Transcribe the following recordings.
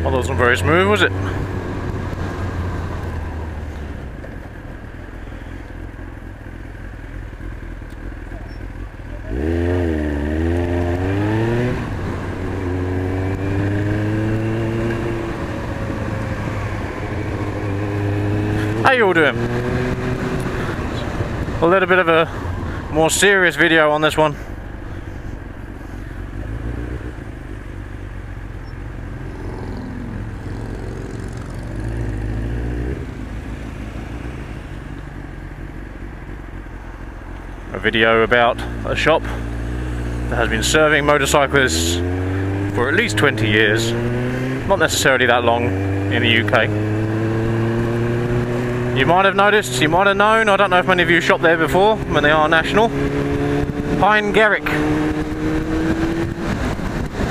Well, that wasn't very smooth, was it? How you all doing? A little bit of a more serious video on this one. A video about a shop that has been serving motorcyclists for at least 20 years. Not necessarily that long in the UK. You might have noticed, you might have known, I don't know if many of you shopped there before when they are national. Hein Gericke.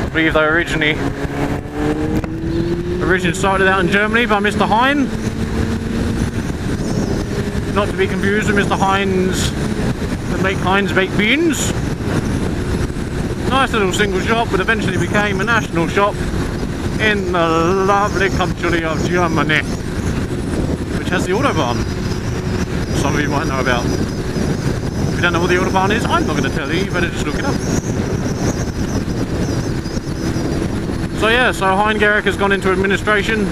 I believe they originally started out in Germany by Mr. Hein. Not to be confused with Mr. Heinz that make Heinz baked beans. Nice little single shop, but eventually became a national shop in the lovely country of Germany, which has the Autobahn. Some of you might know about. If you don't know what the Autobahn is, I'm not going to tell you, you better just look it up. So yeah, so Hein Gericke has gone into administration,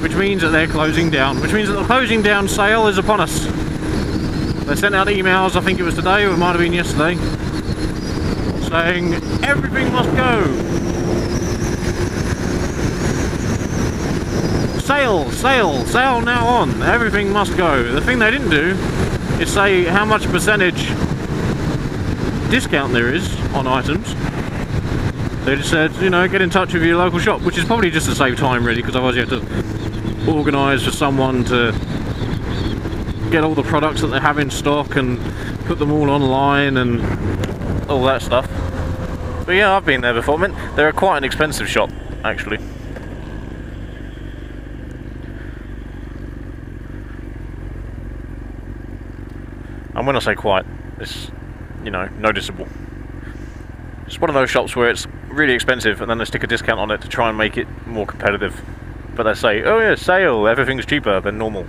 which means that they're closing down, which means that the closing down sale is upon us. They sent out emails, I think it was today, or it might have been yesterday, saying everything must go. Sale now on, everything must go. The thing they didn't do is say how much percentage discount there is on items. They just said, you know, get in touch with your local shop, which is probably just to save time really, because otherwise you have to organise for someone to get all the products that they have in stock and put them all online and all that stuff. But yeah, I've been there before. I mean, they're quite an expensive shop actually. And when I say quite, it's, you know, noticeable. It's one of those shops where it's really expensive and then they stick a discount on it to try and make it more competitive. But they say, oh yeah, sale, everything's cheaper than normal.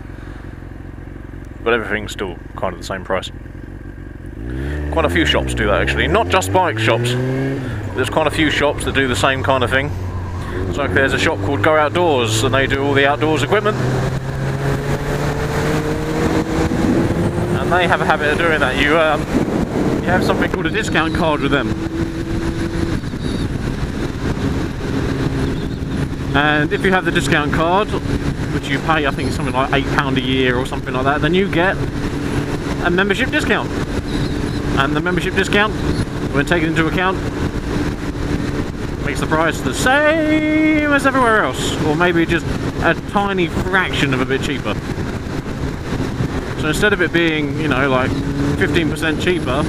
But everything's still kind of the same price. Quite a few shops do that actually, not just bike shops. There's quite a few shops that do the same kind of thing. It's like there's a shop called Go Outdoors and they do all the outdoors equipment. They have a habit of doing that. You have something called a discount card with them, and if you have the discount card, which you pay, I think it's something like £8 a year or something like that, then you get a membership discount. And the membership discount, when taken into account, makes the price the same as everywhere else, or maybe just a tiny fraction of a bit cheaper. So instead of it being, you know, like 15% cheaper,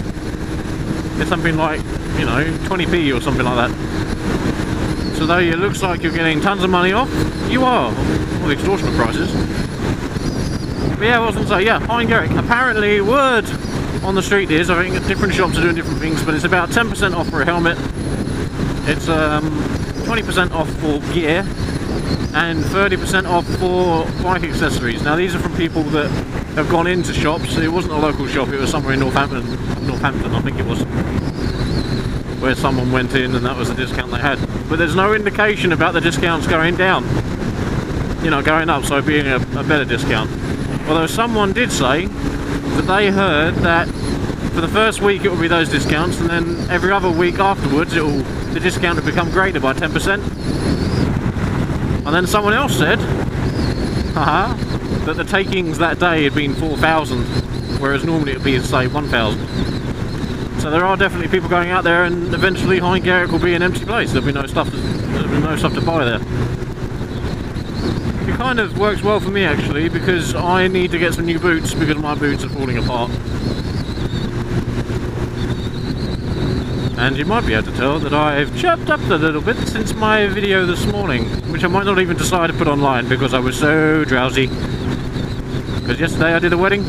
it's something like, you know, 20p or something like that. So though it looks like you're getting tons of money off, you are. All the extortionate prices. But yeah, what I was going to say, yeah, Hein Gericke. Apparently, word on the street is, I think different shops are doing different things, but it's about 10% off for a helmet. It's 20% off for gear, and 30% off for bike accessories. Now these are from people that have gone into shops. It wasn't a local shop, it was somewhere in Northampton I think it was, where someone went in and that was the discount they had. But there's no indication about the discounts going down, you know, going up, so being a better discount. Although someone did say that they heard that for the first week it will be those discounts, and then every other week afterwards the discount will become greater by 10%. And then someone else said, haha, that the takings that day had been 4,000, whereas normally it would be, say, 1,000. So there are definitely people going out there, and eventually Hein Gericke will be an empty place. There'll be no stuff to buy there. It kind of works well for me actually, because I need to get some new boots because my boots are falling apart. And you might be able to tell that I've chirped up a little bit since my video this morning, which I might not even decide to put online because I was so drowsy. Because yesterday I did a wedding.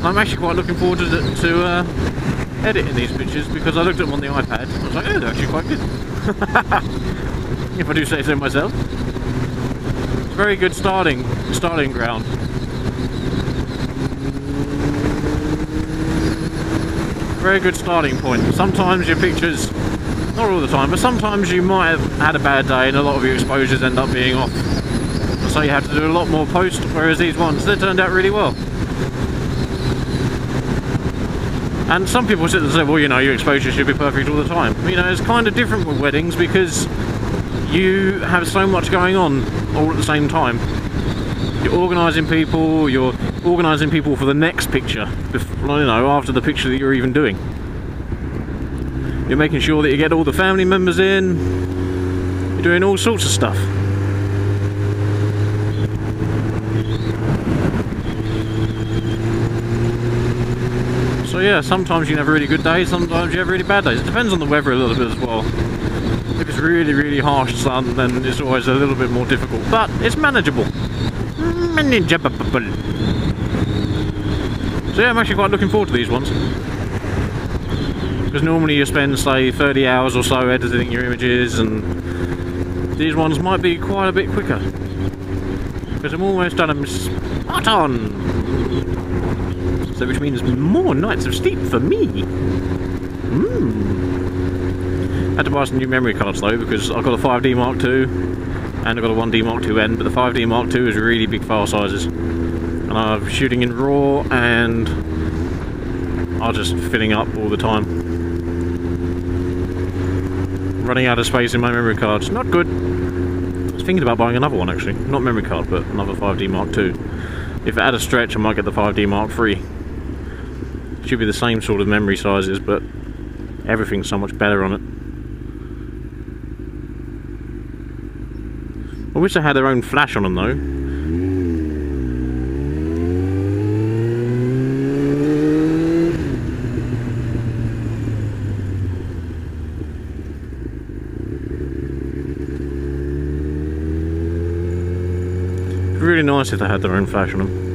I'm actually quite looking forward to editing these pictures because I looked at them on the iPad and I was like, oh, they're actually quite good. If I do say so myself. Very good starting ground. Very good starting point. Sometimes your pictures, not all the time, but sometimes you might have had a bad day and a lot of your exposures end up being off. So you have to do a lot more post, whereas these ones, they turned out really well. And some people sit and say, well, you know, your exposure should be perfect all the time. You know, it's kind of different with weddings because you have so much going on all at the same time. You're organising people for the next picture, you know, after the picture that you're even doing. You're making sure that you get all the family members in. You're doing all sorts of stuff. So yeah, sometimes you can have really good days, sometimes you have really bad days. It depends on the weather a little bit as well. If it's really, really harsh sun, then it's always a little bit more difficult, but it's manageable. Manageable. So yeah, I'm actually quite looking forward to these ones. Because normally you spend, say, 30 hours or so editing your images, and these ones might be quite a bit quicker. Because I'm almost done them spot on. So which means more nights of sleep for me. Had to buy some new memory cards though, because I've got a 5D Mark II and I've got a 1D Mark II N, but the 5D Mark II is really big file sizes. And I'm shooting in RAW and I'm just filling up all the time. Running out of space in my memory cards. Not good. I was thinking about buying another one actually. Not memory card, but another 5D Mark II. If it had a stretch, I might get the 5D Mark III. Should be the same sort of memory sizes, but everything's so much better on it. I wish they had their own flash on them though. It'd be really nice if they had their own flash on them.